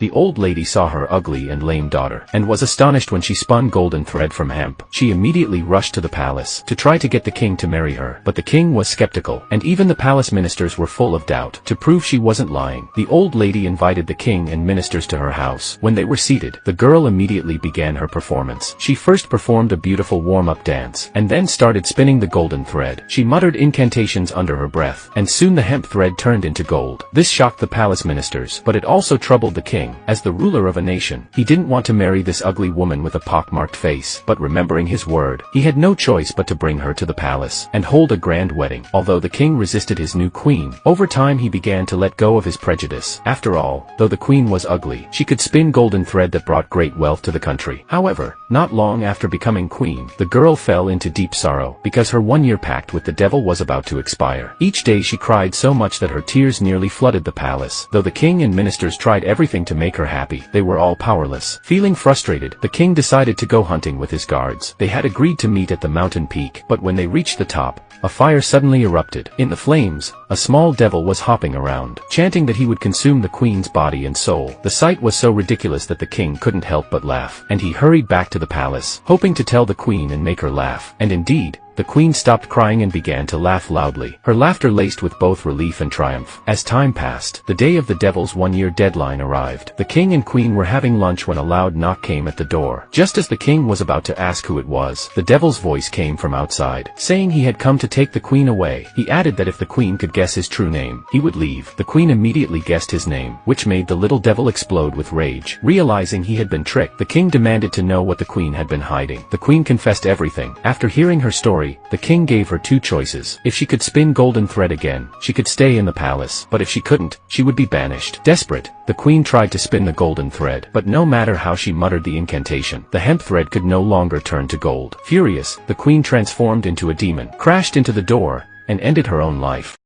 The old lady saw her ugly and lame daughter, and was astonished when she spun golden thread from hemp. She immediately rushed to the palace, to try to get the king to marry her. But the king was skeptical, and even the palace ministers were full of doubt. To prove she wasn't lying, the old lady invited the king and ministers to her house. When they were seated, the girl immediately began her performance. She first performed a beautiful warm-up dance, and then started spinning the golden thread. She muttered incantations under her breath, and soon the hemp thread turned into gold. This shocked the palace ministers, but it also troubled the king. As the ruler of a nation, he didn't want to marry this ugly woman with a pockmarked face, but remembering his word, he had no choice but to bring her to the palace, and hold a grand wedding. Although the king resisted his new queen, over time he began to let go of his prejudice. After all, though the queen was ugly, she could spin golden thread that brought great wealth to the country. However, not long after becoming queen, the girl fell into deep sorrow, because her one-year pact with the devil was about to expire. Each day she cried so much that her tears nearly flooded the palace. Though the king and ministers tried everything to make her happy, they were all powerless. Feeling frustrated, the king decided to go hunting with his guards. They had agreed to meet at the mountain peak, but when they reached the top, a fire suddenly erupted. In the flames, a small devil was hopping around, chanting that he would consume the queen's body and soul. The sight was so ridiculous that the king couldn't help but laugh, and he hurried back to the palace, hoping to tell the queen and make her laugh. And indeed, the queen stopped crying and began to laugh loudly, her laughter laced with both relief and triumph. As time passed, the day of the devil's one-year deadline arrived. The king and queen were having lunch when a loud knock came at the door. Just as the king was about to ask who it was, the devil's voice came from outside, saying he had come to take the queen away. He added that if the queen could guess his true name, he would leave. The queen immediately guessed his name, which made the little devil explode with rage. Realizing he had been tricked, the king demanded to know what the queen had been hiding. The queen confessed everything. After hearing her story, the king gave her two choices. If she could spin golden thread again, she could stay in the palace, but if she couldn't, she would be banished. Desperate, the queen tried to spin the golden thread, but no matter how she muttered the incantation, the hemp thread could no longer turn to gold. Furious, the queen transformed into a demon, crashed into the door, and ended her own life.